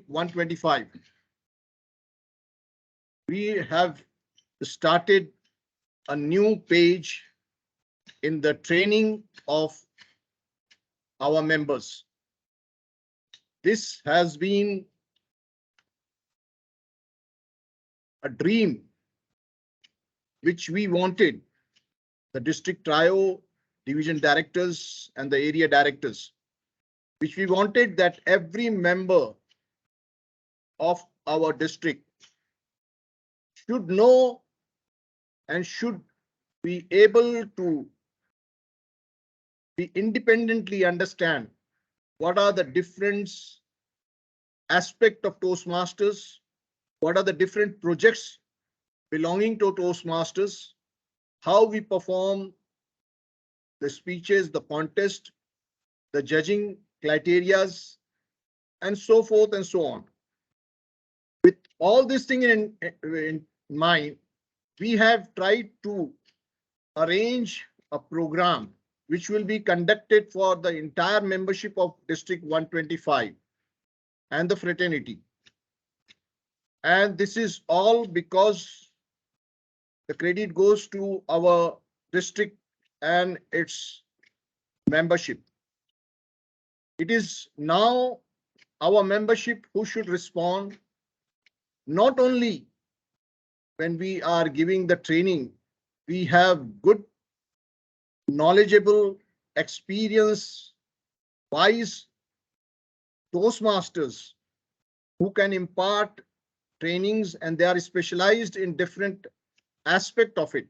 District 125. We have started a new page in the training of our members. This has been a dream which we wanted, the district trio, division directors, and the area directors, which we wanted that every member of our district should know and should be able to be independently understand what are the different aspects of Toastmasters, what are the different projects belonging to Toastmasters, how we perform the speeches, the contest, the judging criterias, and so forth and so on. With all this thing in mind, we have tried to arrange a program which will be conducted for the entire membership of District 125 and the fraternity. And this is all because the credit goes to our district and its membership. It is now our membership who should respond, not only when we are giving the training, we have good, knowledgeable, experience, wise Toastmasters who can impart trainings, and they are specialized in different aspect of it.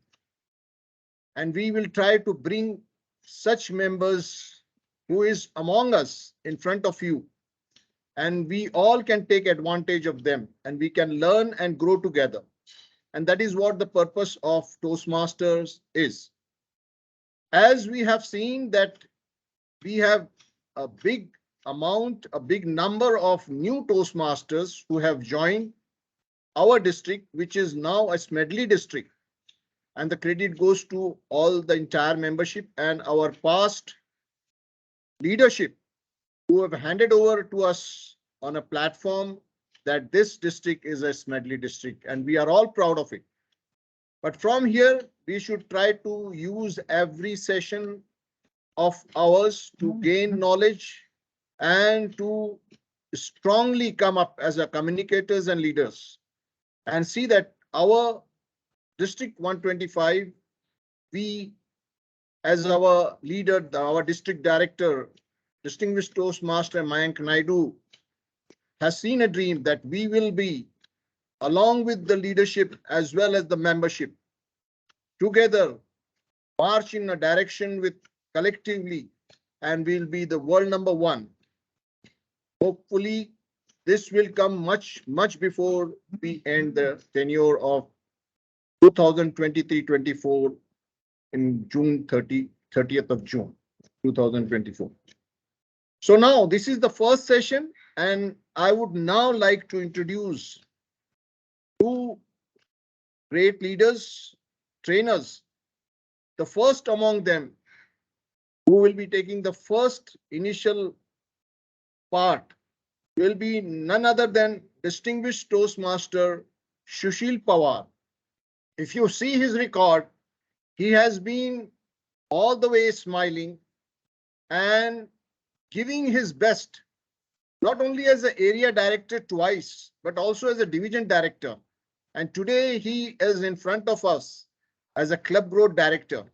And we will try to bring such members who is among us in front of you, and we all can take advantage of them, and we can learn and grow together. And that is what the purpose of Toastmasters is. As we have seen that we have a big amount, a big number of new Toastmasters who have joined our district, which is now a Smedley district. And the credit goes to all the entire membership and our past leadership who have handed over to us on a platform that this district is a Smedley district, and we are all proud of it. But from here, we should try to use every session of ours to gain knowledge and to strongly come up as a communicators and leaders, and see that our District 125, we as our leader, our district director, distinguished Toastmaster Mayank Naidu, has seen a dream that we will be, along with the leadership as well as the membership, together march in a direction with collectively, and we'll be the world #1. Hopefully, this will come much before we end the tenure of 2023-24 in June 30th of June 2024. So now this is the first session, and I would now like to introduce two great leaders, trainers. The first among them, who will be taking the first initial part, will be none other than distinguished Toastmaster Sushil Pawar. If you see his record, he has been all the way smiling and giving his best, not only as an area director twice, but also as a division director. And today he is in front of us as a club growth director.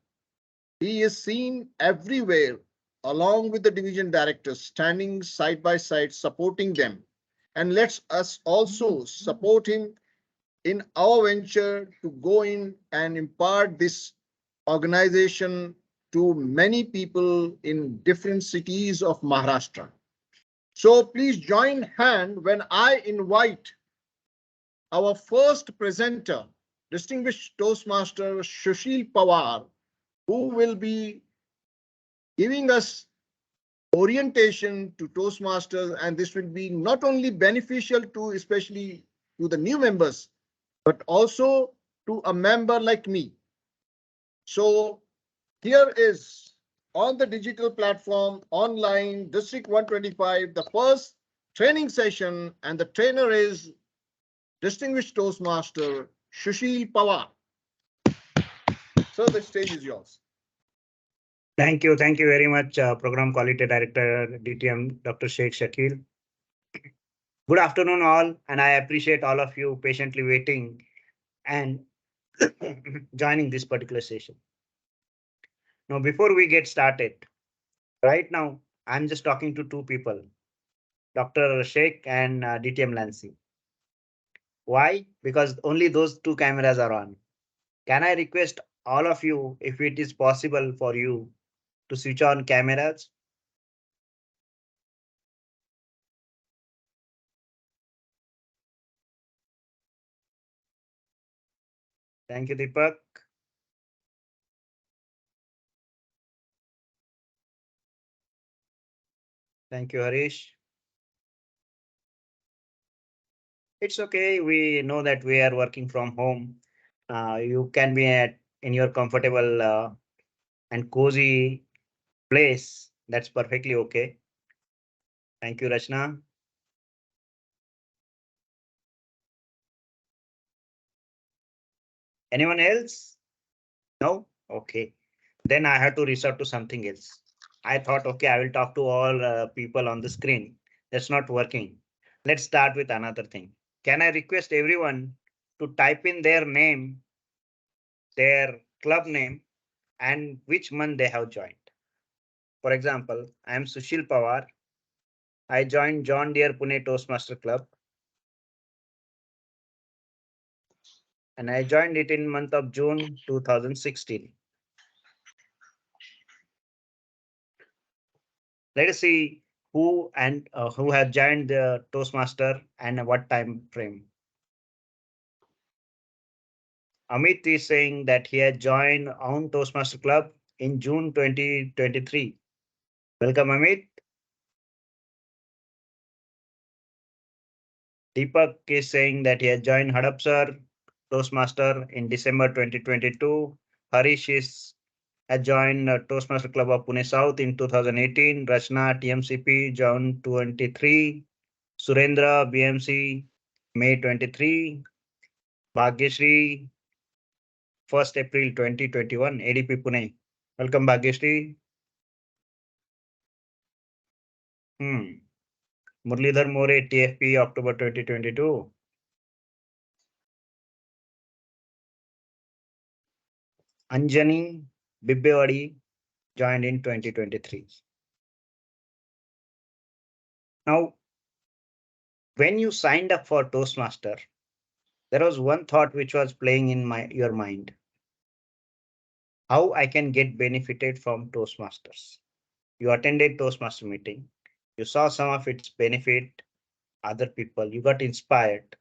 He is seen everywhere along with the division directors, standing side by side, supporting them. And let's us also support him in our venture to go in and impart this organization to many people in different cities of Maharashtra. So please join hand when I invite our first presenter, distinguished Toastmaster Sushil Pawar, who will be giving us orientation to Toastmasters, and this will be not only beneficial to especially to the new members, but also to a member like me. So here is on the digital platform online District 125, the first training session, and the trainer is distinguished Toastmaster Sushil Pawar. So the stage is yours. Thank you. Thank you very much, Program Quality Director, DTM, Dr. Sheikh Shakil. Good afternoon, all, and I appreciate all of you patiently waiting and joining this particular session. Now, before we get started, right now, I'm just talking to two people, Dr. Sheikh and DTM Lancy. Why? Because only those two cameras are on. Can I request all of you, if it is possible for you, to switch on cameras? Thank you, Deepak. Thank you, Harish. It's okay. We know that we are working from home. You can be in your comfortable and cozy place. That's perfectly okay. Thank you, Rachna. Anyone else? No? Okay. Then I had to resort to something else. I thought, okay, I will talk to all people on the screen. That's not working. Let's start with another thing. Can I request everyone to type in their name, their club name, and which month they have joined? For example, I am Sushil Pawar. I joined John Deere Pune Toastmaster Club, and I joined it in month of June 2016. Let us see who have joined the Toastmaster and what time frame. Amit is saying that he had joined own Toastmaster Club in June 2023. Welcome, Amit. Deepak is saying that he has joined Hadapsar Toastmaster in December 2022. Harish has joined Toastmaster Club of Pune South in 2018. Rachna TMCP June 23. Surendra BMC May 23. Bhagyashree 1st April 2021. ADP Pune. Welcome, Bhagyashree. Murlidhar More TFP October 2022. Anjani Bibbewadi joined in 2023. Now, when you signed up for Toastmaster, there was one thought which was playing in your mind. How I can get benefited from Toastmasters. You attended Toastmaster meeting. You saw some of its benefit, other people, you got inspired,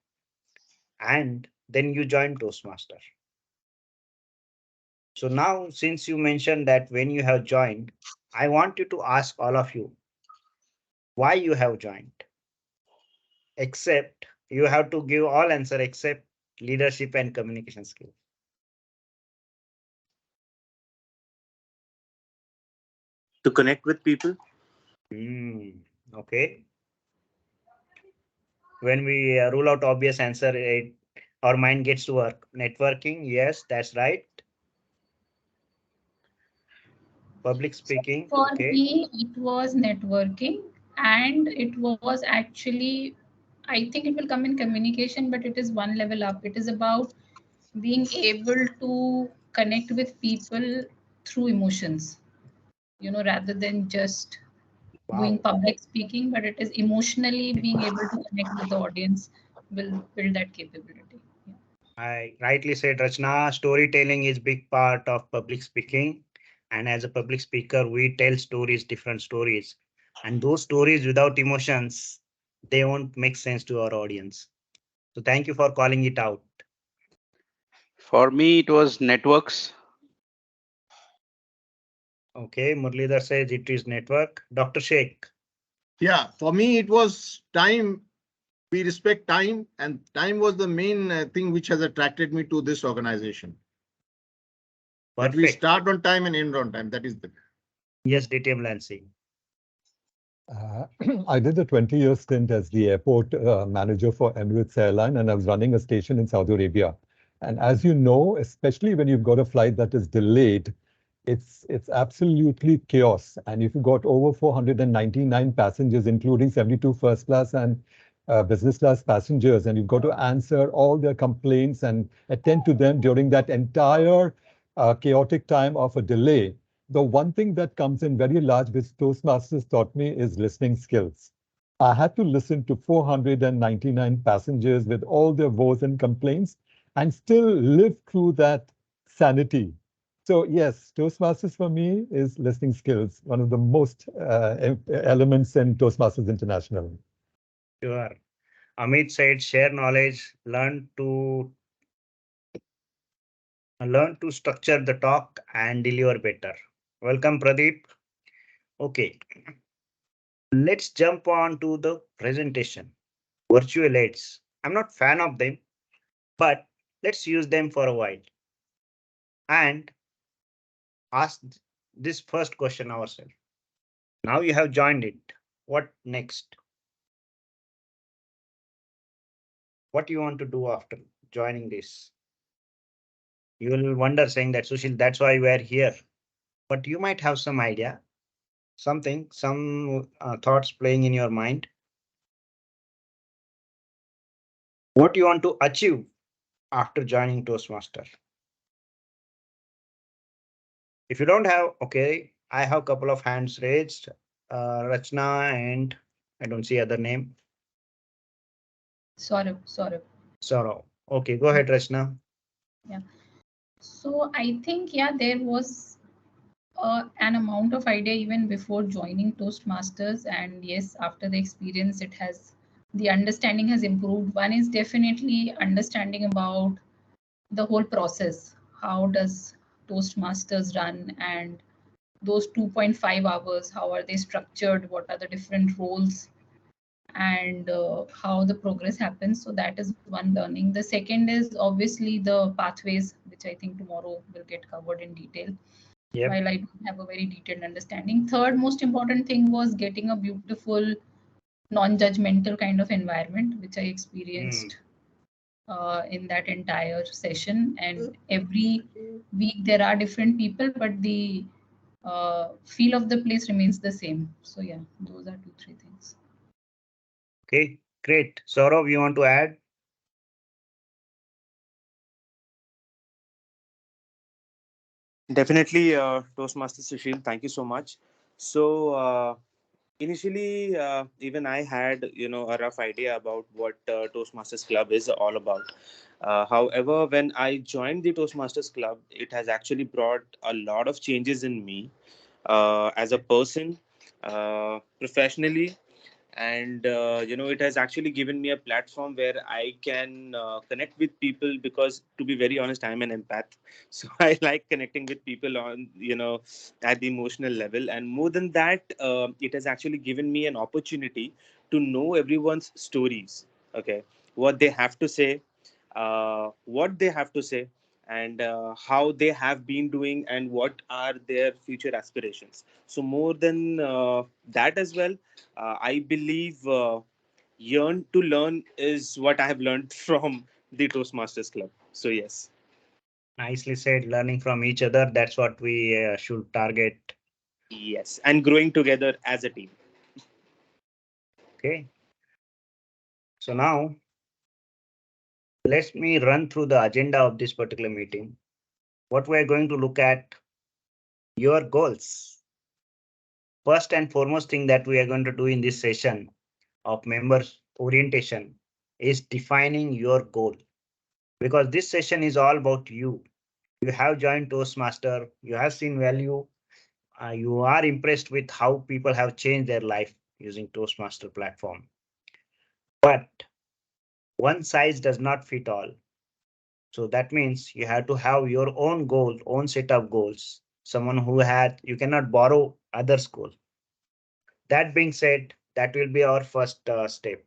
and then you joined Toastmaster. So now, since you mentioned that when you have joined, I want you to ask all of you why you have joined. Except you have to give all answer except leadership and communication skills. To connect with people. Okay. When we rule out obvious answer, our mind gets to work. Networking, yes, that's right. Public speaking, For okay. me, it was networking, and it was actually, I think it will come in communication, but it is one level up. It is about being able to connect with people through emotions, rather than just doing Wow. public speaking, but it is emotionally being able to connect with the audience will build that capability. Yeah. I rightly said, Rachna, storytelling is big part of public speaking. And as a public speaker, we tell stories, different stories. And those stories without emotions, they won't make sense to our audience. So thank you for calling it out. For me, it was networks. Okay, Murlidhar says it is network. Dr. Sheikh. Yeah, for me, it was time. We respect time, and time was the main thing which has attracted me to this organization. That we Perfect. start on time and end on time. That is the. Yes, DTM Lansing. I did a 20-year stint as the airport manager for Emirates Airline, and I was running a station in Saudi Arabia. And as you know, especially when you've got a flight that is delayed, it's absolutely chaos. And if you've got over 499 passengers, including 72 first class and business class passengers, and you've got to answer all their complaints and attend to them during that entire chaotic time of a delay. The one thing that comes in very large, which Toastmasters taught me, is listening skills. I had to listen to 499 passengers with all their woes and complaints and still live through that sanity. So yes, Toastmasters for me is listening skills, one of the most elements in Toastmasters International. Sure. Amit said, share knowledge, learn to structure the talk and deliver better. Welcome, Pradeep. Okay, let's jump on to the presentation. Virtual aids. I'm not fan of them, but let's use them for a while and ask this first question ourselves. Now you have joined it. What next? What do you want to do after joining this? You will wonder saying that, Sushil, that's why we are here. But you might have some idea, some thoughts playing in your mind. What you want to achieve after joining Toastmaster? If you don't have, okay, I have a couple of hands raised. Rachna and I don't see other name. Saurabh. Sorrow. Okay, go ahead, Rachna. Yeah. So I think, yeah, there was an amount of idea even before joining Toastmasters. And yes, after the experience, the understanding has improved. One is definitely understanding about the whole process. How does Toastmasters run, and those 2.5 hours, how are they structured? What are the different roles, and how the progress happens? So that is one learning. The second is obviously the pathways, which I think tomorrow will get covered in detail. Yep. While I don't have a very detailed understanding. Third most important thing was getting a beautiful, non-judgmental kind of environment, which I experienced in that entire session. And every week there are different people, but the feel of the place remains the same. So yeah, those are 2-3 things. Okay, great. Saurav, you want to add? Definitely, Toastmaster Sushil, thank you so much. So, initially, even I had, a rough idea about what Toastmasters Club is all about. However, when I joined the Toastmasters Club, it has actually brought a lot of changes in me as a person, professionally, and it has actually given me a platform where I can connect with people, because to be very honest, I'm an empath. So I like connecting with people on, at the emotional level. And more than that, it has actually given me an opportunity to know everyone's stories. Okay, what they have to say, and how they have been doing, and what are their future aspirations. So more than that as well, I believe yearn to learn is what I have learned from the Toastmasters Club. So yes. Nicely said, learning from each other. That's what we should target. Yes, and growing together as a team. Okay. So now let me run through the agenda of this particular meeting. What we're going to look at, your goals. First and foremost thing that we are going to do in this session of members orientation is defining your goal, because this session is all about you. You have joined Toastmaster, you have seen value, you are impressed with how people have changed their life using Toastmaster platform. But one size does not fit all. So that means you have to have your own goal, own set of goals. Someone who had, you cannot borrow others' goal. That being said, that will be our first step.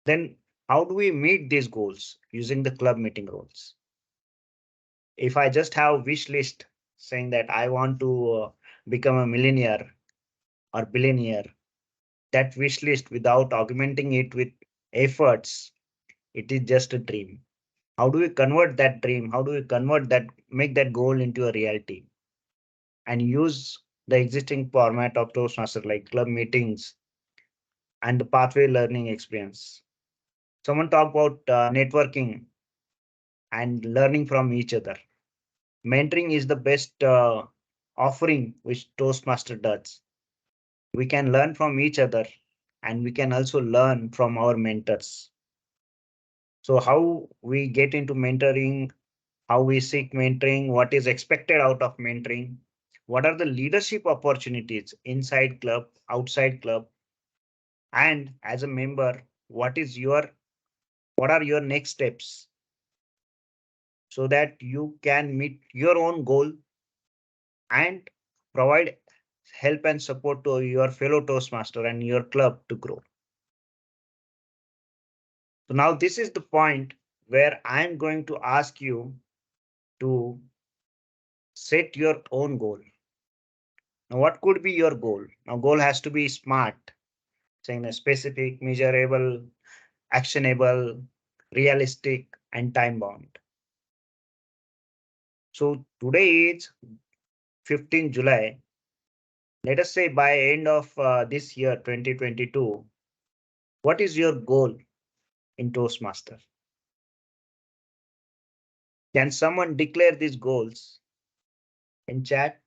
Then how do we meet these goals using the club meeting rules? If I just have wish list saying that I want to become a millionaire or billionaire, that wish list without augmenting it with efforts, it is just a dream. How do we convert that dream? How do we convert that, make that goal into a reality? And use the existing format of Toastmasters like club meetings and the pathway learning experience. Someone talk about networking and learning from each other. Mentoring is the best offering which Toastmaster does. We can learn from each other and we can also learn from our mentors. So how we get into mentoring, how we seek mentoring, what is expected out of mentoring, what are the leadership opportunities inside club, outside club, and as a member, what are your next steps so that you can meet your own goal and provide help and support to your fellow Toastmaster and your club to grow. So now this is the point where I'm going to ask you to set your own goal. Now, what could be your goal? Now, goal has to be smart, saying a specific, measurable, actionable, realistic, and time bound. So today is 15 July. Let us say by end of this year, 2022, what is your goal in Toastmaster? Can someone declare these goals in chat?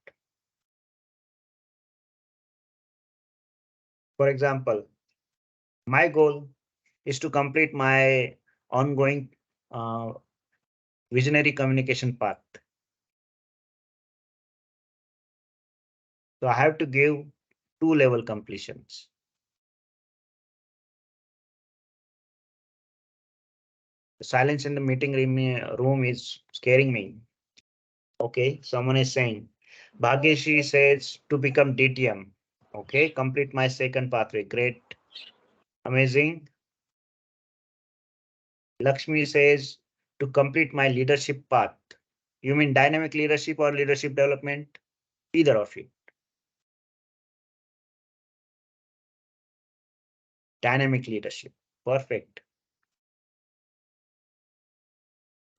For example, my goal is to complete my ongoing uh, visionary communication path. So I have to give 2-level completions. The silence in the meeting room is scaring me. Okay, someone is saying, Bhagyeshi says to become DTM. Okay, complete my second pathway. Great, amazing. Lakshmi says to complete my leadership path. You mean dynamic leadership or leadership development? Either of it. Dynamic leadership. Perfect.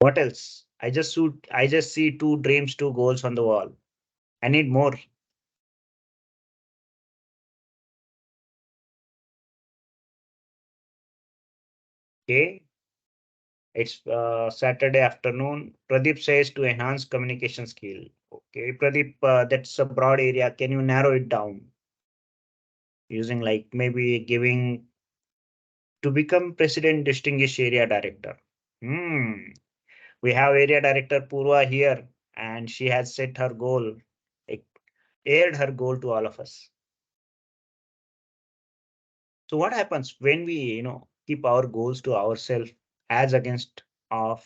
What else? I just see 2 dreams, 2 goals on the wall. I need more. Okay. It's Saturday afternoon. Pradeep says to enhance communication skill. Okay, Pradeep, that's a broad area. Can you narrow it down? Using like maybe giving to become president distinguished area director. We have area director Purva here, and she has set her goal, like, aired her goal to all of us. So what happens when we, keep our goals to ourselves as against of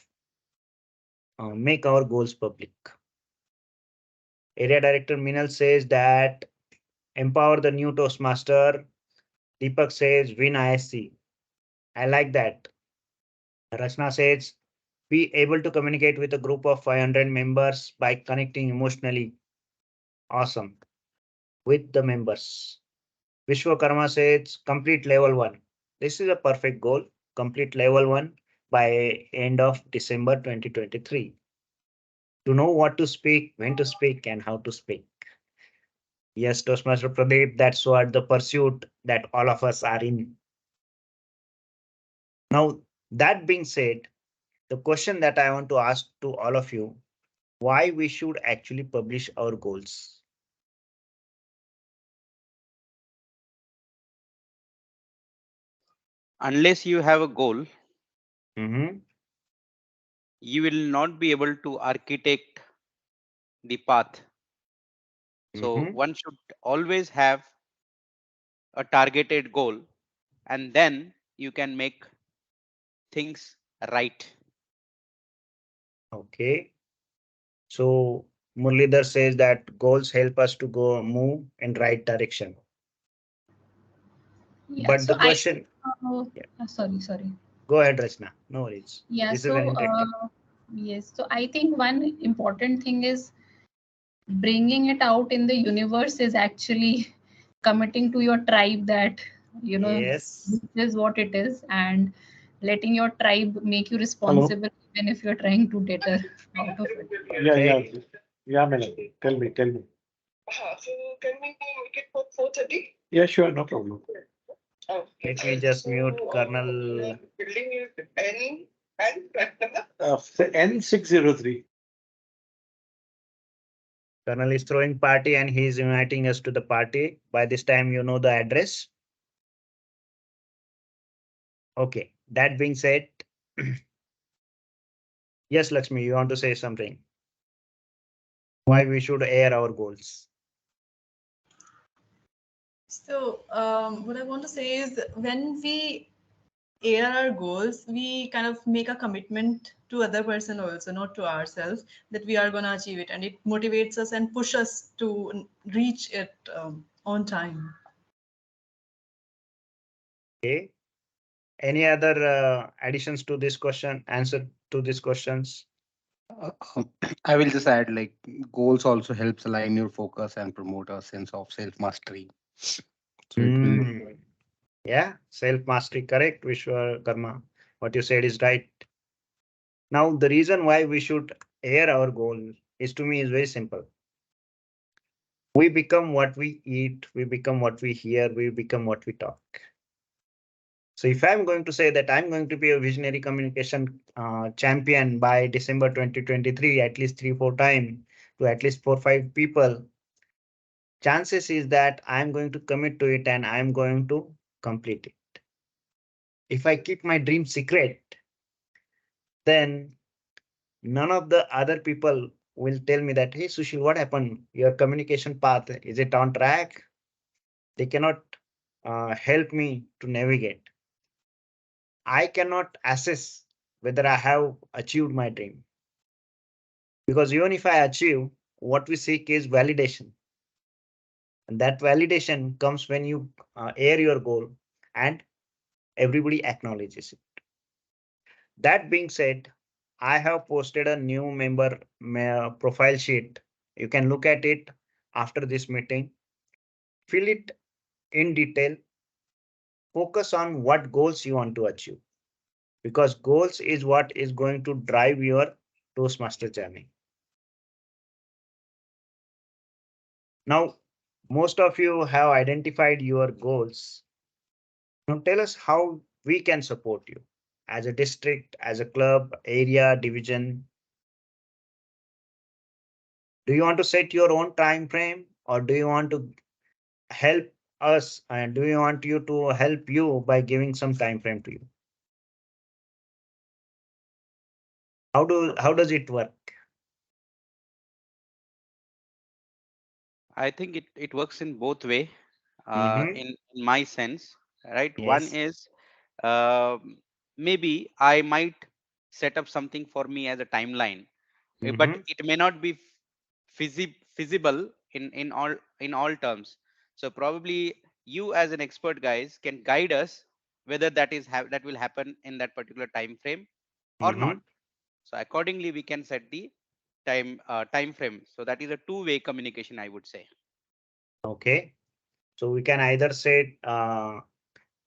make our goals public? Area director Minal says that empower the new Toastmaster. Deepak says win ISC. I like that. Rachna says be able to communicate with a group of 500 members by connecting emotionally. Awesome. With the members. Vishwakarma says complete level 1. This is a perfect goal. Complete level 1 by end of December 2023. To know what to speak, when to speak, and how to speak. Yes, Toastmaster Pradeep, that's what the pursuit that all of us are in. Now, that being said, the question that I want to ask to all of you, why we should actually publish our goals? Unless you have a goal, Mhm. you will not be able to architect the path. So Mhm. one should always have a targeted goal, and then you can make things right. Okay. So Murlidhar says that goals help us to go move in right direction. Yeah, But so the question, yeah, sorry. go ahead, Rachna. No worries. Yeah, This is an so interactive. yes, so I think one important thing is bringing it out in the universe is actually committing to your tribe that Yes. this is what it is, and letting your tribe make you responsible even if you're trying to deter out of it. Yeah, Melody. Tell me, tell me. So can we make it for 4:30? Yeah, sure, no problem. Let me just mute So, Colonel. building is N603. Colonel is throwing party and he is inviting us to the party. By this time, you know the address. Okay. That being said, yes, Lakshmi, you want to say something? Why we should air our goals? So, what I want to say is when we air our goals, we kind of make a commitment to other person also, not to ourselves, that we are going to achieve it, and it motivates us and push us to reach it on time. Okay. Any other additions to this question? Answer to these questions? I will just add, like, goals also helps align your focus and promote a sense of self mastery. So it will. Yeah, self mastery, correct, Vishwakarma. What you said is right. Now, the reason why we should air our goal is, to me, is very simple. We become what we eat, we become what we hear, we become what we talk. So if I'm going to say that I'm going to be a visionary communication champion by December 2023, at least 3-4 times to at least 4-5 people, chances is that I'm going to commit to it and I'm going to complete it. If I keep my dream secret, then none of the other people will tell me that, hey, Sushil, what happened? Your communication path, is it on track? They cannot help me to navigate. I cannot assess whether I have achieved my dream. Because even if I achieve, what we seek is validation. And that validation comes when you air your goal and everybody acknowledges it. That being said, I have posted a new member profile sheet. You can look at it after this meeting. Fill it in detail. Focus on what goals you want to achieve, because goals is what is going to drive your Toastmaster journey. Now, most of you have identified your goals. Now tell us how we can support you as a district, as a club, area, division. Do you want to set your own time frame, or do you want to help us, and do you want you to help you by giving some time frame to you? How does it work? I think it works in both way. Mhm. In my sense, right? One Yes. is, maybe I might set up something for me as a timeline, but Mhm. it may not be feasible in all terms. So probably you as an expert guys can guide us whether that will happen in that particular time frame or not. Mhm. So accordingly we can set the time frame. So that is a two-way communication, I would say. Okay. So we can either say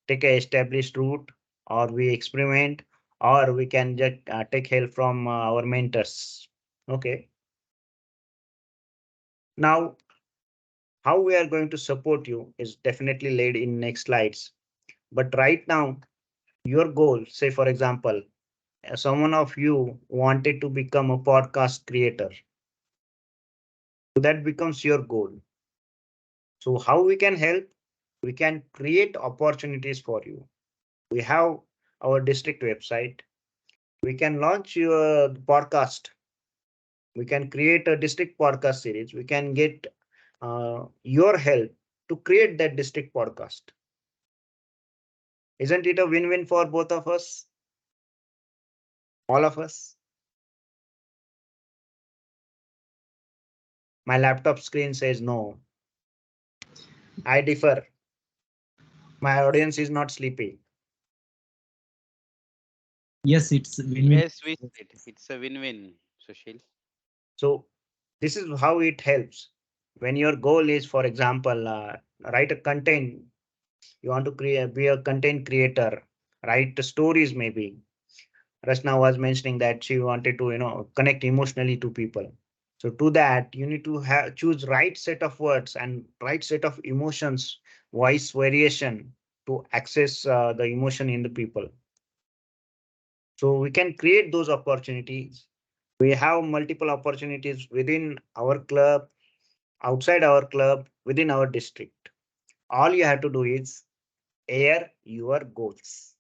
take a established route, or we experiment, or we can just take help from our mentors. Okay. Now, how we are going to support you is definitely laid in next slides. But right now, your goal, say for example, someone of you wanted to become a podcast creator. So that becomes your goal. So how we can help? We can create opportunities for you. We have our district website. We can launch your podcast. We can create a district podcast series. We can get your help to create that district podcast. Isn't it a win-win for both of us? All of us? My laptop screen says no. I differ. My audience is not sleepy. Yes, it's win-win. Yes, we said it's a win-win, Sushil. So this is how it helps. When your goal is, for example, write a content You want to be a content creator, write stories maybe. Rashna was mentioning that she wanted to, connect emotionally to people. So to that, you need to choose right set of words and right set of emotions, voice variation to access the emotion in the people. So we can create those opportunities. We have multiple opportunities within our club, outside our club, within our district. All you have to do is air your goals.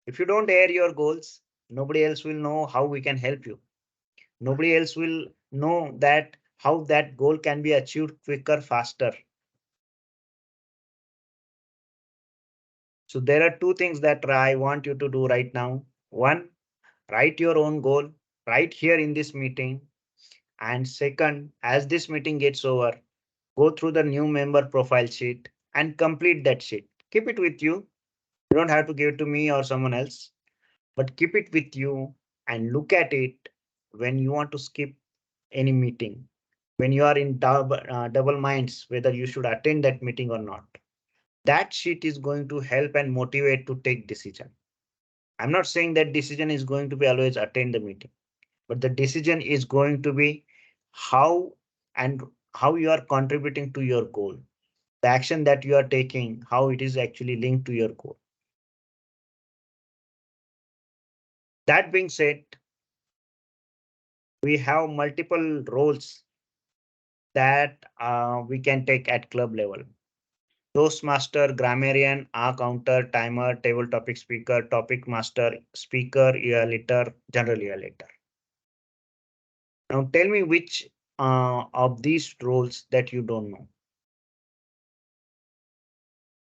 If you don't air your goals, nobody else will know how we can help you. Nobody else will know that how that goal can be achieved quicker, faster. So there are two things that I want you to do right now. One, write your own goal right here in this meeting. And second, as this meeting gets over, go through the new member profile sheet and complete that sheet. Keep it with you. You don't have to give it to me or someone else, but keep it with you and look at it when you want to skip any meeting, when you are in double minds whether you should attend that meeting or not. That sheet is going to help and motivate to take decision. I'm not saying that decision is going to be always attend the meeting, but the decision is going to be how and how you are contributing to your goal. The action that you are taking, how it is actually linked to your goal. That being said, we have multiple roles that we can take at club level. Toastmaster, grammarian, counter, timer, table topic speaker, topic master, speaker, evaluator, general evaluator. Now tell me which of these roles that you don't know.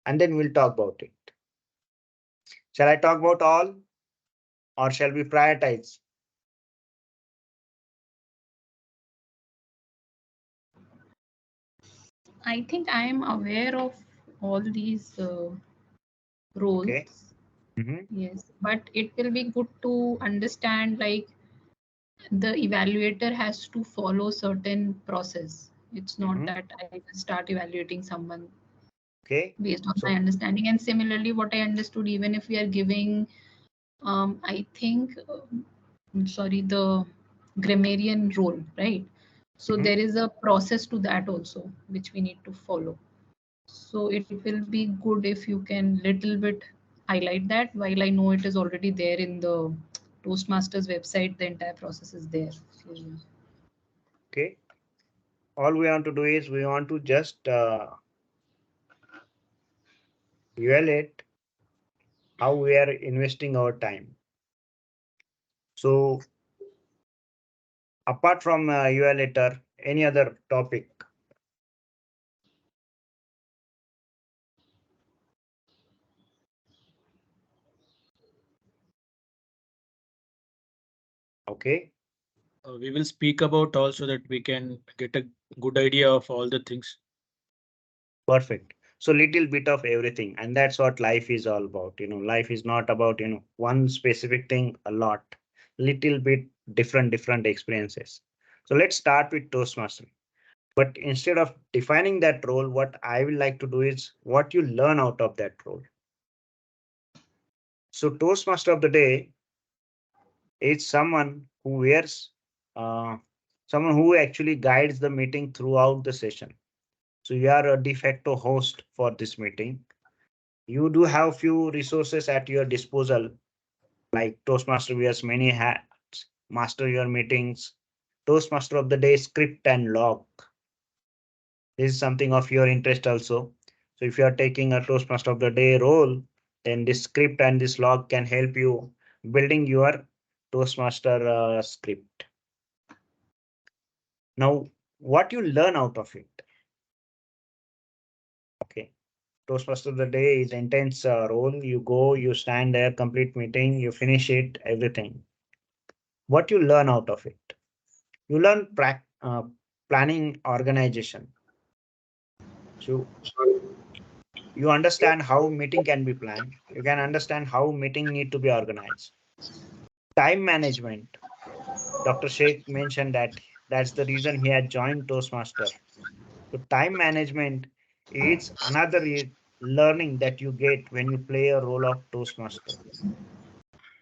And then we'll talk about it. Shall I talk about all or shall we prioritize? I think I am aware of all these roles. Okay. Yes, but it will be good to understand like the evaluator has to follow certain process. It's not that I will start evaluating someone based on my understanding. And similarly, what I understood, even if we are giving, I think, sorry, the grammarian role, right? So there is a process to that also, which we need to follow. So it will be good if you can little bit highlight that. While I know it is already there in the Toastmasters website, the entire process is there. So, okay. All we want to do is we want to just evaluate how we are investing our time. So apart from evaluator, any other topic? Okay. We will speak about also that we can get a good idea of all the things. Perfect. So little bit of everything. And that's what life is all about. Life is not about, one specific thing a lot, little bit different experiences. So let's start with Toastmaster. But instead of defining that role, what I will like to do is what you learn out of that role. So Toastmaster of the day is someone who wears, someone who actually guides the meeting throughout the session. So you are a de facto host for this meeting. You do have few resources at your disposal, like Toastmaster wears many hats, master your meetings, Toastmaster of the day script and log. This is something of your interest also. So if you are taking a Toastmaster of the day role, then this script and this log can help you building your Toastmaster script. Now, what you learn out of it? Okay. Toastmaster of the day is intense role. You go, you stand there, complete meeting, you finish it, everything. What you learn out of it? You learn planning organization. So you understand how meeting can be planned. You can understand how meeting need to be organized. Time management. Dr. Sheikh mentioned that that's the reason he had joined Toastmaster. So time management is another learning that you get when you play a role of Toastmaster.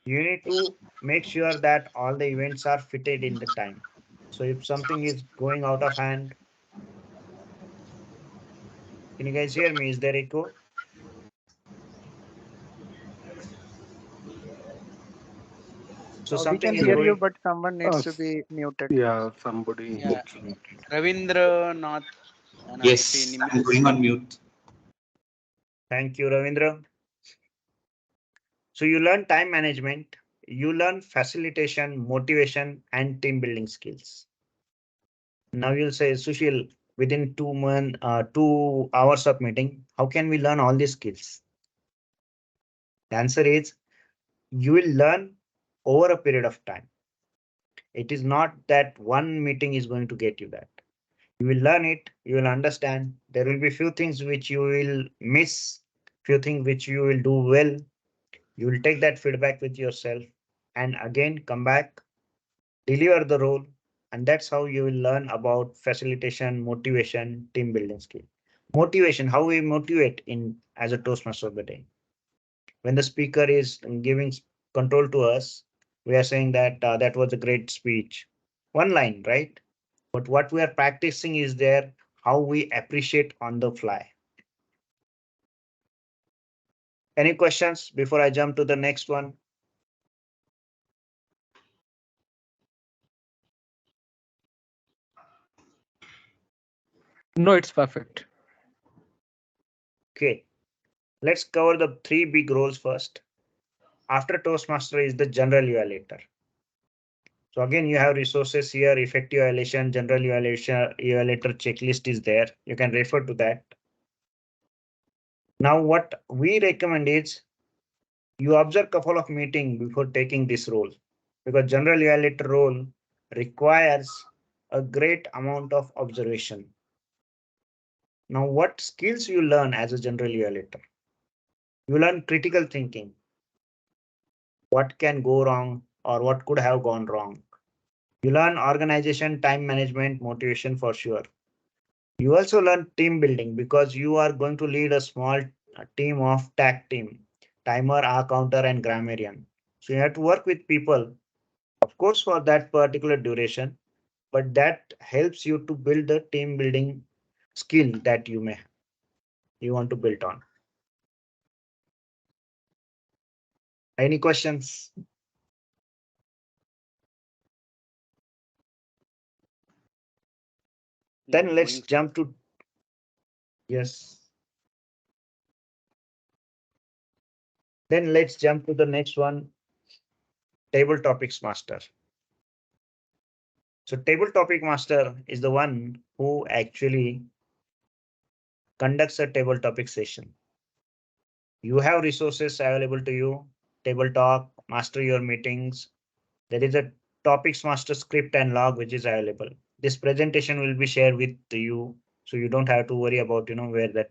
You need to make sure that all the events are fitted in the time. So if something is going out of hand, can you guys hear me? Is there echo? So We something can is hear you, going. but someone needs to be muted. Yeah, somebody Yeah, needs to mute it. Ravindra Nath, and I see Yes, I'm going on mute. Thank you, Ravindra. So you learn time management, you learn facilitation, motivation, and team building skills. Now you'll say, Sushil, within 2 months, 2 hours of meeting, how can we learn all these skills? The answer is you will learn over a period of time. It is not that one meeting is going to get you that. You will learn it, you will understand. There will be few things which you will miss, few things which you will do well. You will take that feedback with yourself and again come back, deliver the role, and that's how you will learn about facilitation, motivation, team building skill. Motivation, how we motivate in as a Toastmaster of the day. When the speaker is giving control to us, we are saying that that was a great speech. One line, right? But what we are practicing is there how we appreciate on the fly. Any questions before I jump to the next one? No, it's perfect. Okay, let's cover the three big roles first. After Toastmaster is the general evaluator. So again, you have resources here, effective evaluation, general evaluation, evaluator checklist is there. You can refer to that. Now, what we recommend is you observe couple of meetings before taking this role, because general evaluator role requires a great amount of observation. Now, what skills you learn as a general evaluator? You learn critical thinking. What can go wrong or what could have gone wrong? You learn organization, time management, motivation for sure. You also learn team building because you are going to lead a small team of tag team, timer, R counter, and grammarian. So you have to work with people, of course, for that particular duration, but that helps you to build the team building skill that you want to build on. Any questions? Then let's jump to yes. Then let's jump to the next one, table topics master. So table topic master is the one who actually conducts a table topic session. You have resources available to you, table talk, master your meetings. There is a topics master script and log which is available. This presentation will be shared with you, so you don't have to worry about where that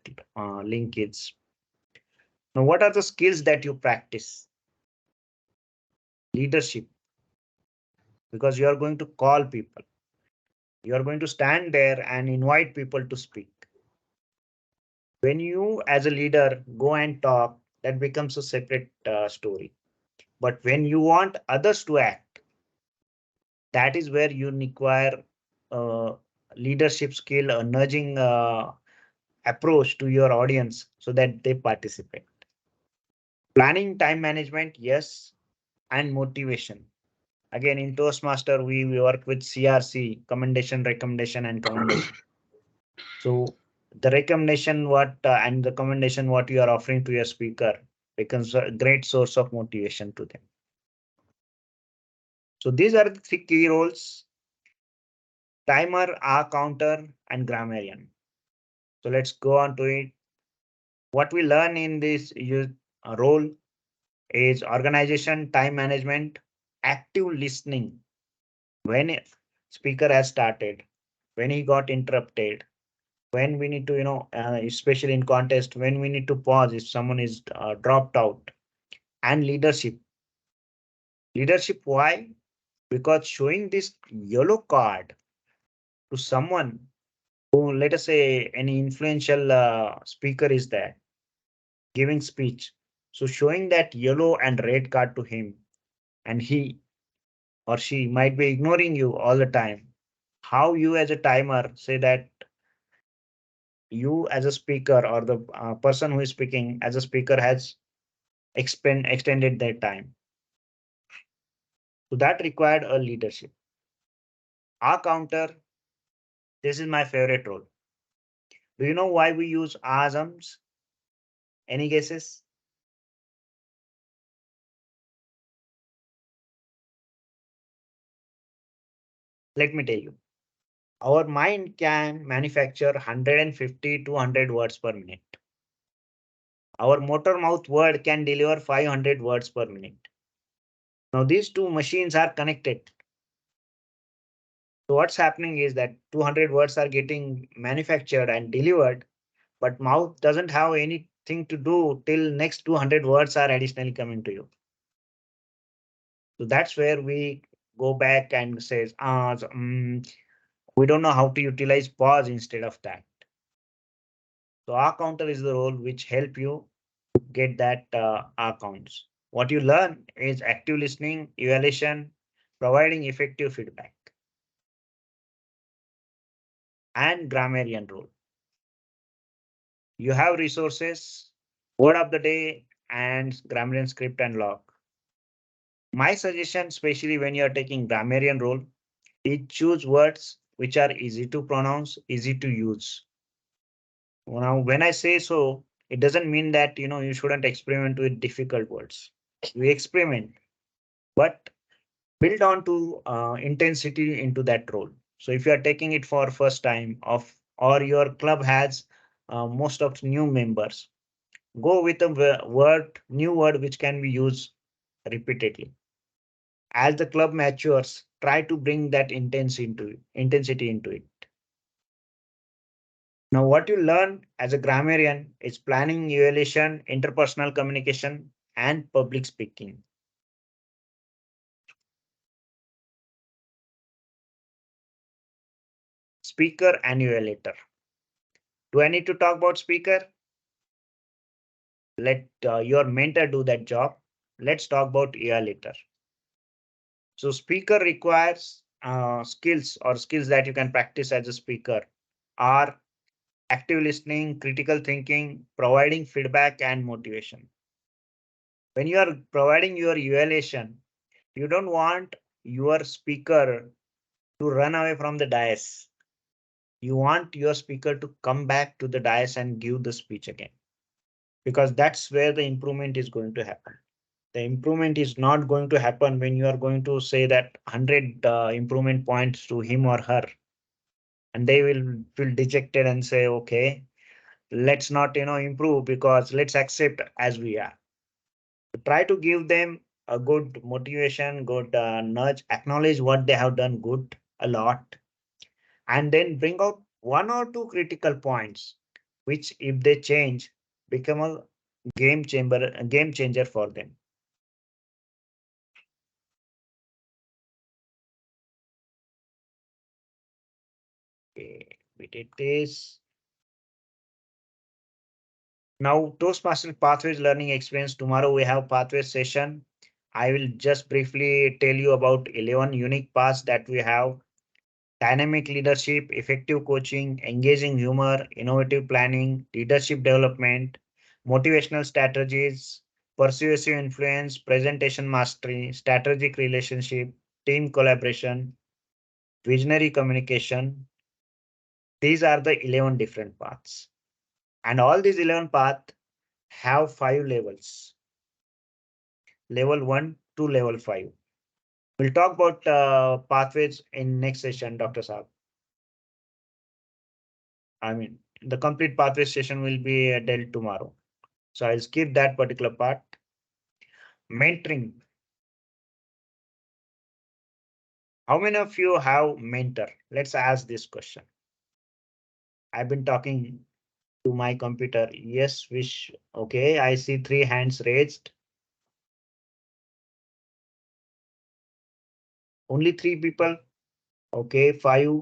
link is. Now, what are the skills that you practice? Leadership, because you are going to call people. You are going to stand there and invite people to speak. When you as a leader go and talk, that becomes a separate story. But when you want others to act, that is where you require leadership skill, a nudging approach to your audience so that they participate. Planning, time management, yes, and motivation. Again, in Toastmaster, we work with CRC, commendation, recommendation, and commendation. So the recommendation and the commendation what you are offering to your speaker becomes a great source of motivation to them. So these are the three key roles: timer, R counter, and grammarian. So let's go on to it. What we learn in this role is organization, time management, active listening. When a speaker has started, when he got interrupted, when we need to, especially in contest, when we need to pause if someone is dropped out, and leadership. Leadership, why? Because showing this yellow card to someone who, let us say, any influential speaker is there, giving speech. So showing that yellow and red card to him, and he or she might be ignoring you all the time. How you as a timer say that you as a speaker or the person who is speaking as a speaker has extended their time. So that required a leadership. Our counter, this is my favorite role. Do you know why we use asms? Any guesses? Let me tell you. Our mind can manufacture 150 to 100 words per minute. Our motor mouth word can deliver 500 words per minute. Now these two machines are connected. So what's happening is that 200 words are getting manufactured and delivered, but mouth doesn't have anything to do till next 200 words are additionally coming to you. So that's where we go back and says, we don't know how to utilize pause instead of that. So R counter is the role which help you get that R counts. What you learn is active listening, evaluation, providing effective feedback, and grammarian role. You have resources, word of the day, and grammarian script and log. My suggestion, especially when you are taking grammarian role, is choose words which are easy to pronounce, easy to use. Now, when I say so, it doesn't mean that you shouldn't experiment with difficult words. We experiment, but build on to intensity into that role. So if you are taking it for first time or your club has most of new members, go with a new word which can be used repeatedly. As the club matures, try to bring that intensity into it. Now, what you learn as a grammarian is planning, evaluation, interpersonal communication, and public speaking. Speaker and evaluator. Do I need to talk about speaker? Let your mentor do that job. Let's talk about evaluator. So speaker requires skills that you can practice as a speaker are active listening, critical thinking, providing feedback, and motivation. When you are providing your evaluation, you don't want your speaker to run away from the dais. You want your speaker to come back to the dais and give the speech again, because that's where the improvement is going to happen. The improvement is not going to happen when you are going to say that 100 improvement points to him or her, and they will feel dejected and say, okay, let's not improve, because let's accept as we are. Try to give them a good motivation, good nudge, acknowledge what they have done good a lot, and then bring out one or two critical points which, if they change, become a game changer for them. Okay, we did this. Now, Toastmaster Pathways Learning Experience. Tomorrow we have Pathways session. I will just briefly tell you about 11 unique paths that we have. Dynamic leadership, effective coaching, engaging humor, innovative planning, leadership development, motivational strategies, persuasive influence, presentation mastery, strategic relationship, team collaboration, visionary communication. These are the 11 different paths. And all these 11 paths have 5 levels. Level 1 to level 5. We'll talk about pathways in next session, Dr. Saab. I mean, the complete pathway session will be dealt tomorrow. So I'll skip that particular part. Mentoring. How many of you have mentor? Let's ask this question. I've been talking to my computer. Yes, wish. Okay, I see 3 hands raised. Only 3 people. Okay, 5.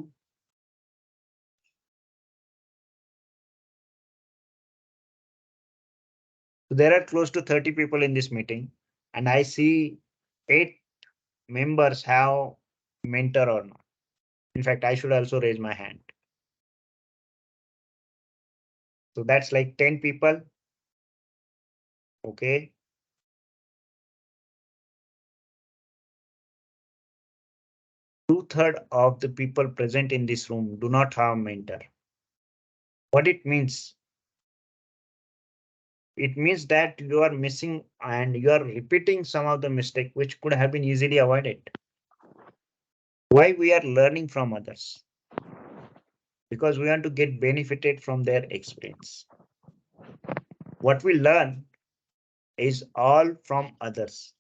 So there are close to 30 people in this meeting, and I see 8 members have mentor or not. In fact, I should also raise my hand. So that's like 10 people. Okay. Two-thirds of the people present in this room do not have a mentor. What it means? It means that you are missing and you are repeating some of the mistake which could have been easily avoided. Why we are learning from others? Because we want to get benefited from their experience. What we learn is all from others.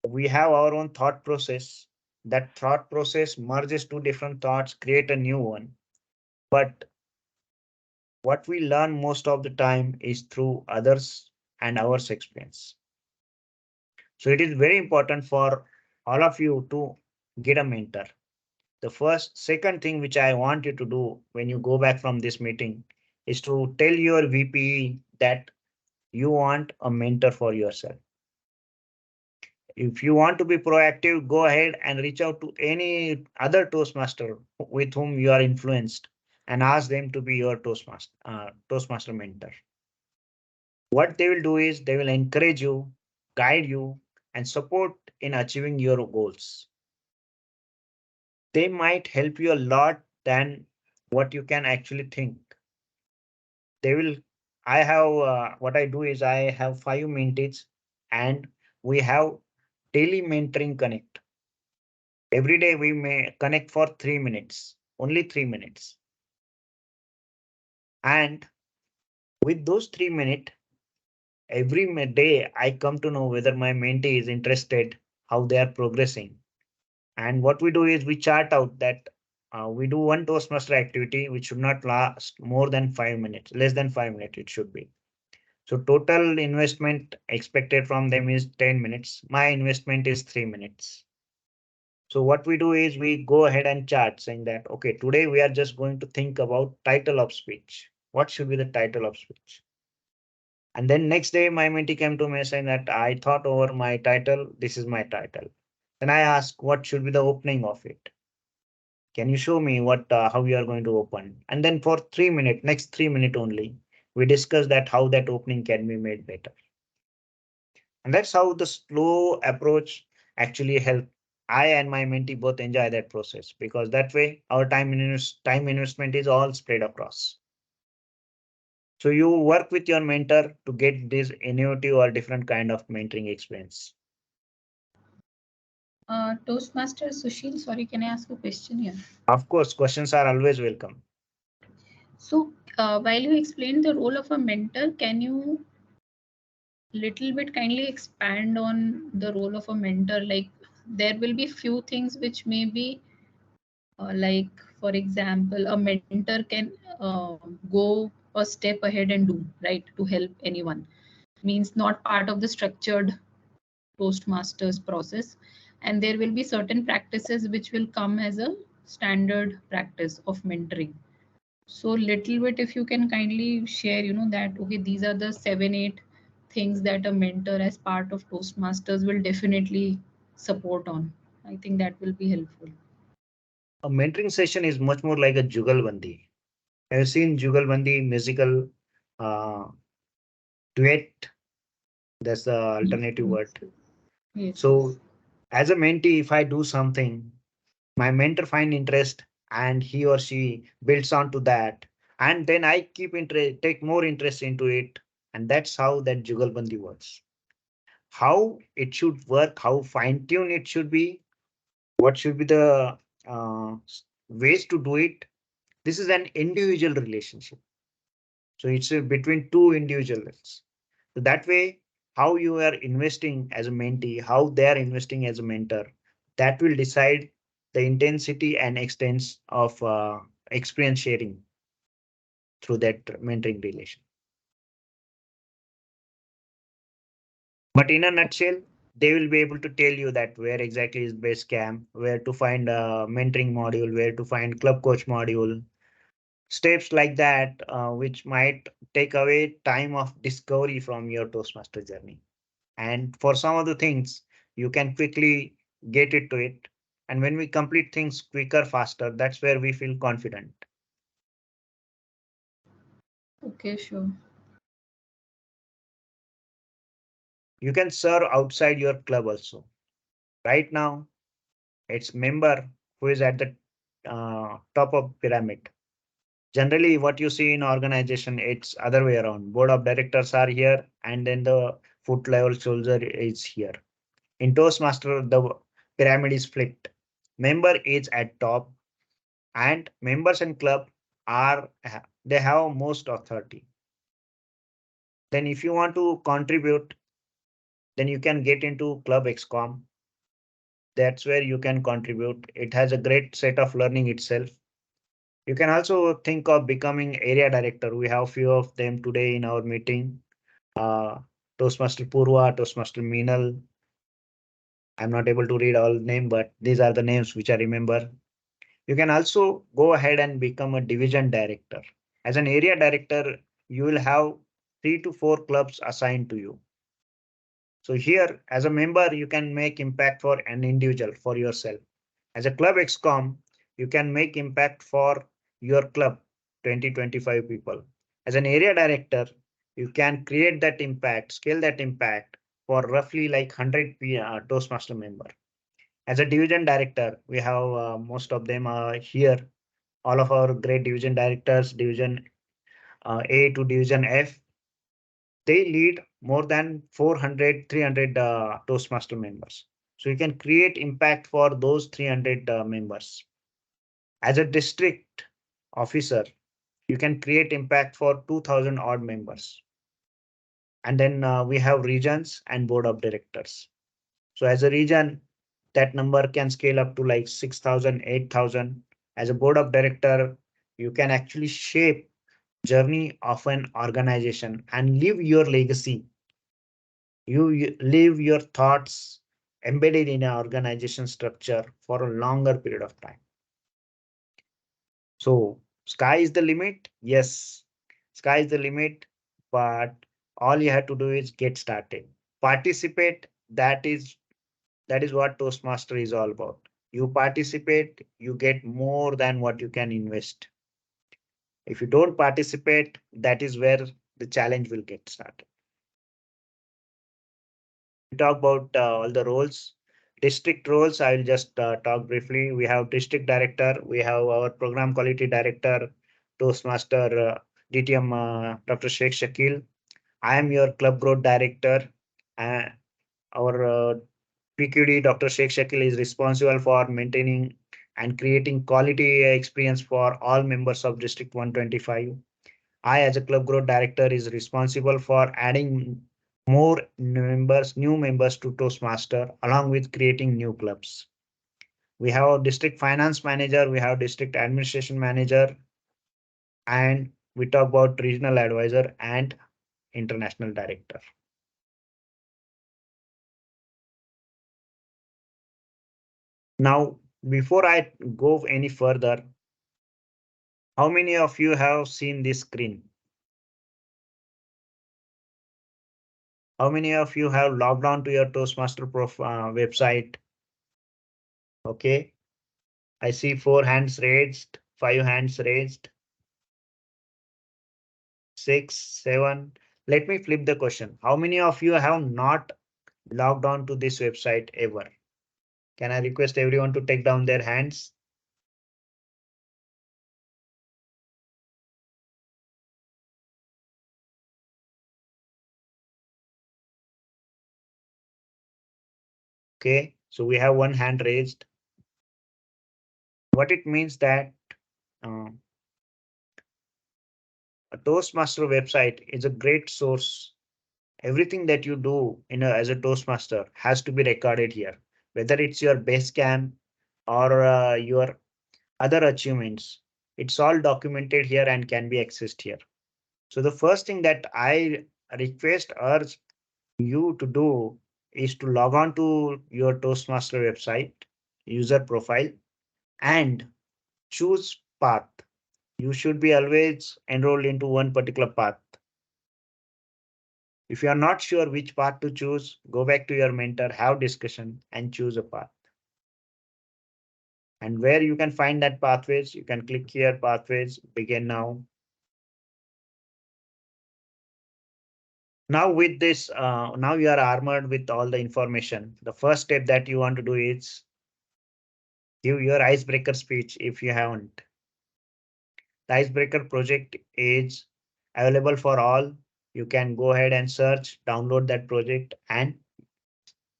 We have our own thought process. That thought process merges two different thoughts, create a new one. But what we learn most of the time is through others and our experience. So it is very important for all of you to get a mentor. The second thing which I want you to do when you go back from this meeting is to tell your VP that you want a mentor for yourself. If you want to be proactive, go ahead and reach out to any other Toastmaster with whom you are influenced and ask them to be your Toastmaster mentor. What they will do is they will encourage you, guide you, and support in achieving your goals. They might help you a lot than what you can actually think. They will. I have what I do is I have 5 mentees, and we have daily mentoring connect. Every day we may connect for 3 minutes, only 3 minutes. And with those 3 minutes, every day I come to know whether my mentee is interested, how they are progressing. And what we do is we chart out that we do one Toastmaster activity which should not last more than 5 minutes, less than 5 minutes it should be. So total investment expected from them is 10 minutes. My investment is 3 minutes. So what we do is we go ahead and chart saying that, okay, today we are just going to think about title of speech. What should be the title of speech? And then next day my mentee came to me saying that I thought over my title, this is my title. Then I ask what should be the opening of it? Can you show me how you are going to open? And then for 3 minutes, next 3 minutes only, we discuss that how that opening can be made better. And that's how the slow approach actually help. I and my mentee both enjoy that process because that way our time investment is all spread across. So you work with your mentor to get this innovative or different kind of mentoring experience. Toastmaster Sushil, sorry, can I ask a question here? Of course, questions are always welcome. So while you explain the role of a mentor, can you little bit kindly expand on the role of a mentor? Like there will be few things which may be like, for example, a mentor can go a step ahead and do, right, to help anyone. Means not part of the structured Toastmasters process. And there will be certain practices which will come as a standard practice of mentoring. So little bit, if you can kindly share, that, okay, these are the 7, 8 things that a mentor as part of Toastmasters will definitely support on. I think that will be helpful. A mentoring session is much more like a jugalbandi. Have you seen jugalbandi musical duet? That's the alternative word. Yes. So as a mentee, if I do something, my mentor find interest and he or she builds onto that. And then I take more interest into it. And that's how that jugalbandi works. How it should work, how fine-tuned it should be, what should be the ways to do it. This is an individual relationship. So it's between two individuals. So that way, how you are investing as a mentee, how they are investing as a mentor, that will decide the intensity and extent of experience sharing through that mentoring relation. But in a nutshell, they will be able to tell you that where exactly is base camp, where to find a mentoring module, where to find club coach module. steps like that, which might take away time of discovery from your Toastmaster journey. And for some of the things, you can quickly get into it. And when we complete things quicker, faster, that's where we feel confident. Okay, sure. You can serve outside your club also. Right now, it's member who is at the top of pyramid. Generally, what you see in organization, it's other way around. Board of directors are here, and then the foot level soldier is here. In Toastmaster, the pyramid is flipped. Member is at top, and members and club are they have most authority. Then, if you want to contribute, then you can get into Club XCOM. That's where you can contribute. It has a great set of learning itself. You can also think of becoming area director. We have few of them today in our meeting. Toastmaster Purva, Toastmaster Meenal. I'm not able to read all name, but these are the names which I remember. You can also go ahead and become a division director. As an area director, you will have 3 to 4 clubs assigned to you. So here, as a member, you can make impact for an individual, for yourself. As a club XCOM, you can make impact for your club, 20-25 people. As an area director, you can create that impact, scale that impact for roughly like 100 Toastmaster member. As a division director, we have most of them here. All of our great division directors, division A to division F, they lead more than 400, 300 Toastmaster members. So you can create impact for those 300 members. As a district officer, you can create impact for 2000 odd members. And then we have regions and board of directors. So as a region, that number can scale up to like 6,000, 8,000. As a board of director, you can actually shape journey of an organization and leave your legacy. You leave your thoughts embedded in an organization structure for a longer period of time. So sky is the limit. Yes, sky is the limit, but all you have to do is get started. Participate. That is what Toastmaster is all about. You participate, you get more than what you can invest. If you don't participate, that is where the challenge will get started. We talk about all the roles. District roles, I will just talk briefly. We have district director, we have our program quality director, Toastmaster DTM Dr. Sheikh Shakil. I am your club growth director. Our PQD Dr. Sheikh Shakil is responsible for maintaining and creating quality experience for all members of District 125. I, as a club growth director, is responsible for adding more members, new members to Toastmaster, along with creating new clubs. We have a district finance manager, we have district administration manager, and we talk about regional advisor and international director. Now, before I go any further, how many of you have seen this screen? How many of you have logged on to your Toastmaster website? Okay, I see 4 hands raised, 5 hands raised, 6, 7. Let me flip the question. How many of you have not logged on to this website ever? Can I request everyone to take down their hands? Okay, so we have 1 hand raised. What it means that a Toastmaster website is a great source. Everything that you do as a Toastmaster has to be recorded here, whether it's your base camp or your other achievements. It's all documented here and can be accessed here. So the first thing that I urge you to do is to log on to your Toastmaster website, user profile, and choose path. you should be always enrolled into one particular path. If you are not sure which path to choose, go back to your mentor, have discussion and choose a path. And where you can find that pathways, you can click here, pathways, begin now. Now with this, now you are armored with all the information. The first step that you want to do is give your icebreaker speech if you haven't. The icebreaker project is available for all. You can go ahead and search, download that project and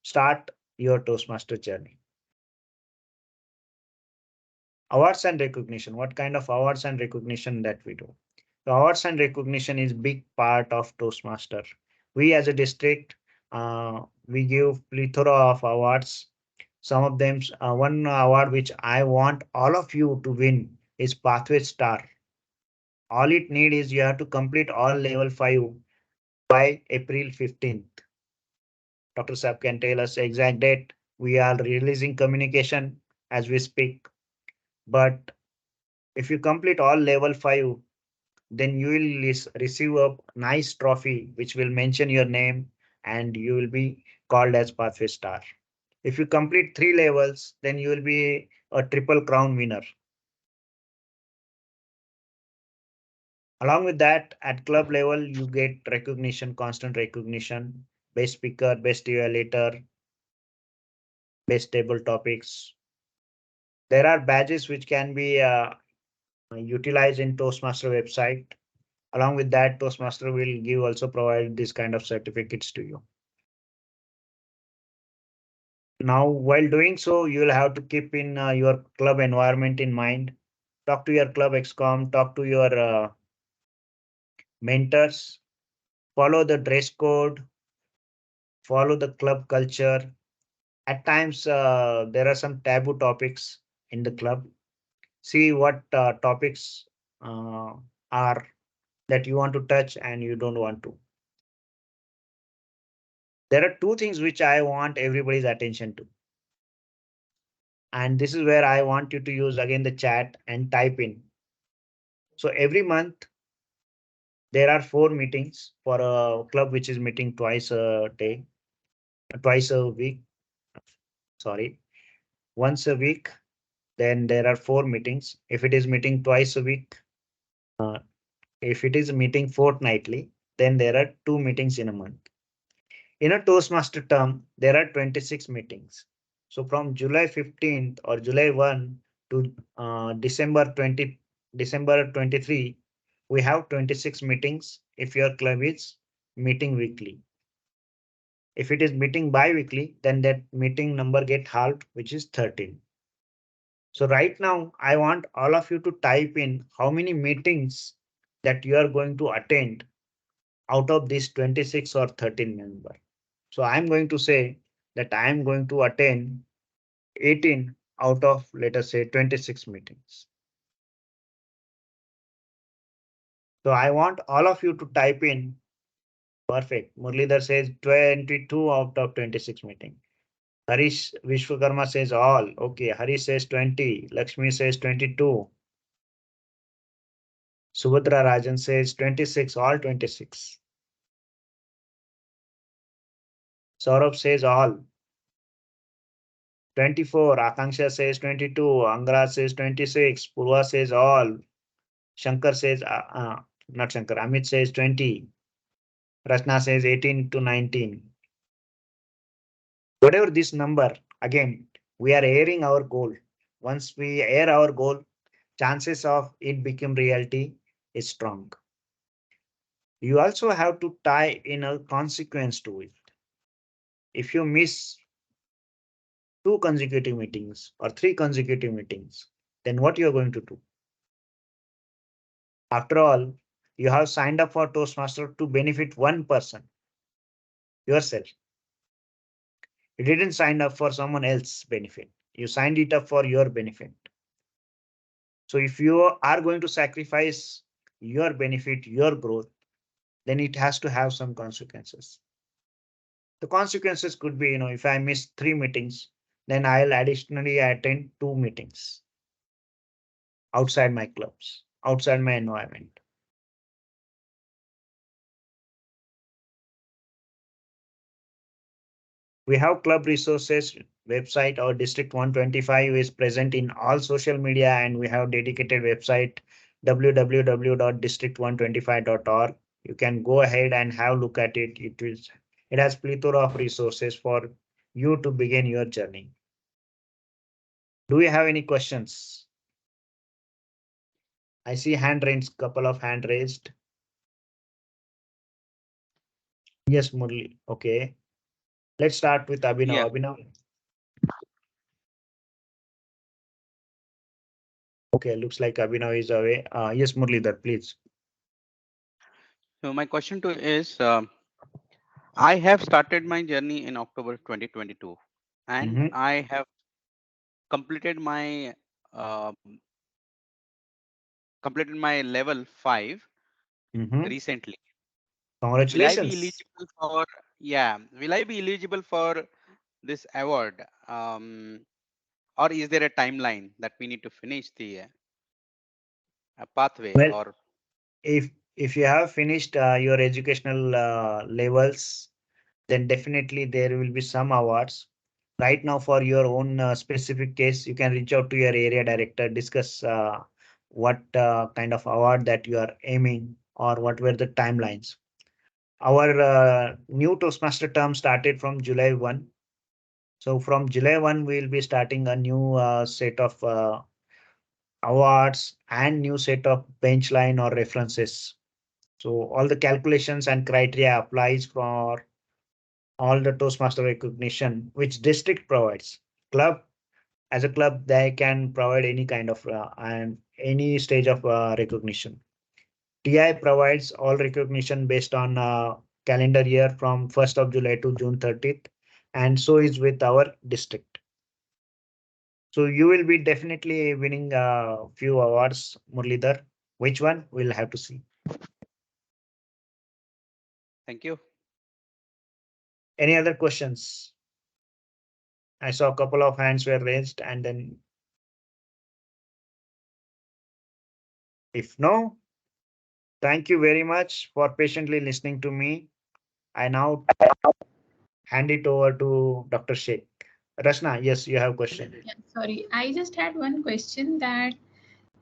start your Toastmaster journey. Awards and recognition. What kind of awards and recognition that we do? The awards and recognition is big part of Toastmaster. We as a district, we give plethora of awards. Some of them, one award which I want all of you to win is Pathway Star. All it need is you have to complete all level 5 by April 15th. Dr. Saab can tell us exact date. We are releasing communication as we speak. But if you complete all level 5, then you will receive a nice trophy which will mention your name and you will be called as Pathway Star. If you complete 3 levels, then you will be a triple crown winner. Along with that, at club level, you get recognition, constant recognition, best speaker, best evaluator, best table topics. There are badges which can be utilized in Toastmaster website. Along with that, Toastmaster will give also provide this kind of certificates to you. Now, while doing so, you will have to keep in your club environment in mind. Talk to your club excom, talk to your mentors, follow the dress code, follow the club culture. At times, there are some taboo topics in the club. See what topics are that you want to touch and you don't want to. There are 2 things which I want everybody's attention to. And this is where I want you to use again the chat and type in. So every month, there are 4 meetings for a club which is meeting twice a day, twice a week. Sorry, once a week. Then there are 4 meetings. If it is meeting twice a week, if it is meeting fortnightly, then there are 2 meetings in a month. In a Toastmaster term, there are 26 meetings. So from July 15th or July 1 to December 23, we have 26 meetings if your club is meeting weekly. If it is meeting bi-weekly, then that meeting number get halved, which is 13. So right now, I want all of you to type in how many meetings that you are going to attend out of this 26 or 13 member. So I'm going to say that I am going to attend 18 out of, let us say, 26 meetings. So I want all of you to type in. Perfect. Murlidhar says 22 out of 26 meetings. Harish Vishwakarma says all. Okay. Harish says 20. Lakshmi says 22. Subhadra Rajan says 26, all 26. Saurabh says all. 24. Akanksha says 22. Angra says 26. Purva says all. Shankar says, not Shankar, Amit says 20. Rachna says 18 to 19. Whatever this number, again, we are airing our goal. Once we air our goal, chances of it become reality is strong. You also have to tie in a consequence to it. If you miss 2 consecutive meetings or 3 consecutive meetings, then what you are going to do? After all, you have signed up for Toastmaster to benefit one person, yourself. You didn't sign up for someone else's benefit. You signed it up for your benefit. So if you are going to sacrifice your benefit, your growth, then it has to have some consequences. The consequences could be, if I miss 3 meetings, then I'll additionally attend 2 meetings outside my clubs. outside my environment. We have club resources website. Our district 125 is present in all social media, and we have dedicated website www.district125.org. You can go ahead and have a look at it. It has plethora of resources for you to begin your journey. Do you have any questions? I see couple of hand raised. Yes, Murli. Okay. Let's start with Abhinav. Yeah. Abhinav. Okay, looks like Abhinav is away. Yes, Murlidhar, please. So my question to is, I have started my journey in October 2022, and I have completed my level 5 recently. Will I be Congratulations. eligible for? Yeah, will I be eligible for this award? Or is there a timeline that we need to finish the pathway? Well, Or if you have finished your educational levels, then definitely there will be some awards. Right now, for your own specific case, you can reach out to your area director, discuss what kind of award that you are aiming, or what were the timelines. Our new Toastmaster term started from July 1. So from July 1, we'll be starting a new set of awards and new set of bench line or references. So all the calculations and criteria applies for all the Toastmaster recognition, which district provides. Club, as a club, they can provide any kind of and any stage of recognition. TI provides all recognition based on calendar year from 1st of July to June 30th, and so is with our district. So you will be definitely winning a few awards, Murlidhar. Which one? We'll have to see. thank you. Any other questions? I saw a couple of hands were raised, and then if no, thank you very much for patiently listening to me. I now hand it over to Dr. Sheikh. Rashna, yes, you have a question. Yeah, sorry, I just had one question that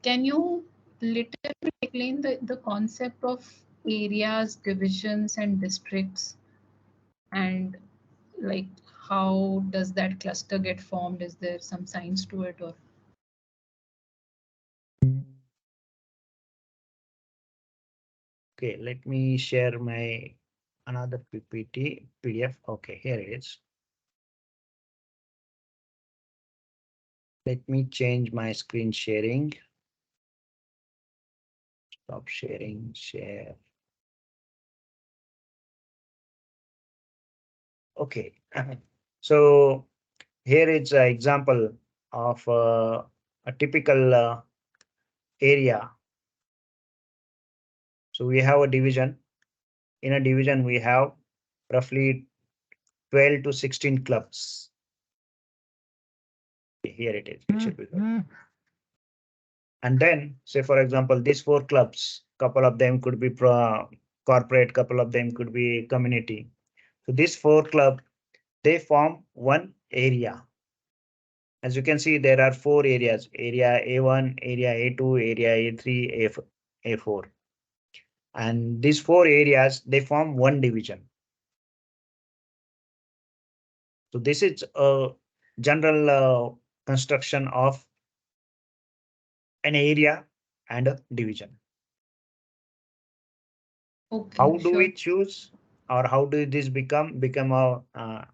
can you little bit explain the concept of areas, divisions, and districts, and like how does that cluster get formed? Is there some science to it or? Okay, let me share my another PPT PDF. Okay, here it is. Let me change my screen sharing. Stop sharing, share. Okay, so here is an example of a typical area. So we have a division. In a division, we have roughly 12 to 16 clubs. Here it is. It should be good. And then, say for example, these 4 clubs, couple of them could be corporate, couple of them could be community. So these 4 clubs, they form one area. As you can see, there are 4 areas: area A1, area A2, area A3, A4. And these 4 areas, they form one division. So this is a general construction of an area and a division. Okay, How do sure. we choose, or how do this become a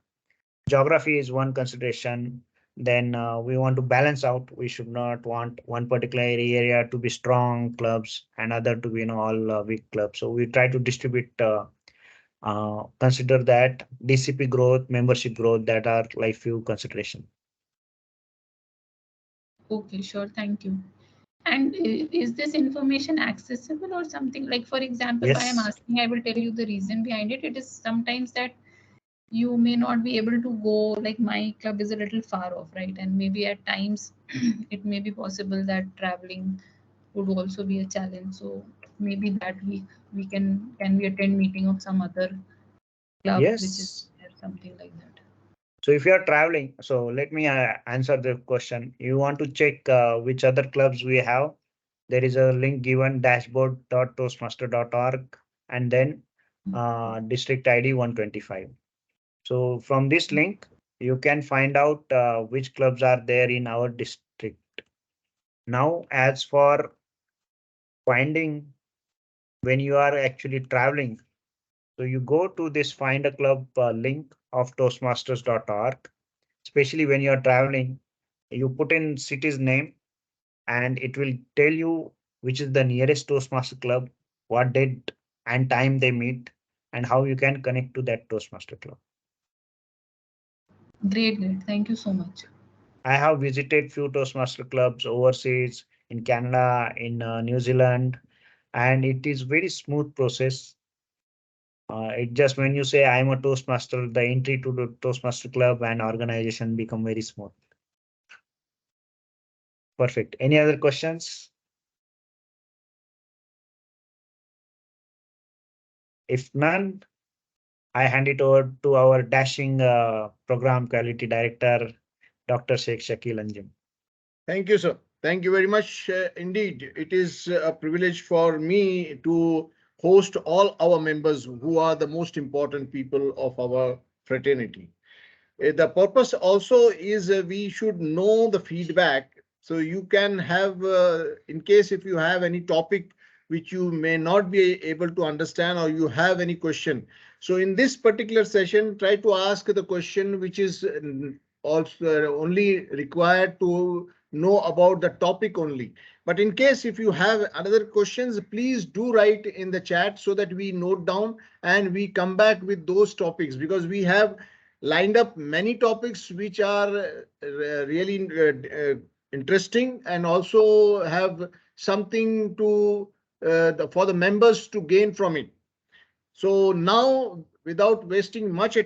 geography is one consideration. Then we want to balance out. We should not want one particular area to be strong clubs and other to be all weak clubs. So we try to distribute. Consider that DCP growth, membership growth, that are like few consideration. Okay, sure. Thank you. And is this information accessible or something? Like, for example, why I'm Yes. asking, I will tell you the reason behind it. It is sometimes that you may not be able to go, like my club is a little far off, right? And maybe at times it may be possible that traveling would also be a challenge. So maybe that week we can we attend meeting of some other club which is Yes. there, something like that. So if you are traveling, so let me answer the question. You want to check which other clubs we have. There is a link given dashboard.toastmaster.org and then district ID 125. So from this link, you can find out which clubs are there in our district. Now, as for finding when you are actually traveling, so you go to this find a club link of toastmasters.org, especially when you are traveling, you put in city's name and it will tell you which is the nearest Toastmaster club, what date and time they meet, and how you can connect to that Toastmaster club. Great, great. Thank you so much. I have visited few Toastmaster clubs overseas in Canada, in New Zealand, and it is very smooth process. It just when you say I'm a Toastmaster, the entry to the Toastmaster club and organization become very smooth. Perfect. Any other questions? If none, I hand it over to our dashing program quality director, Dr. Sheikh Shakil Anjum. Thank you, sir. Thank you very much. Indeed, it is a privilege for me to host all our members who are the most important people of our fraternity. The purpose also is we should know the feedback. So you can have, in case if you have any topic which you may not be able to understand or you have any question. So in this particular session, try to ask the question which is also only required to know about the topic only. But in case if you have other questions, please do write in the chat so that we note down and we come back with those topics, because we have lined up many topics which are really interesting and also have something to for the members to gain from it. So now, without wasting much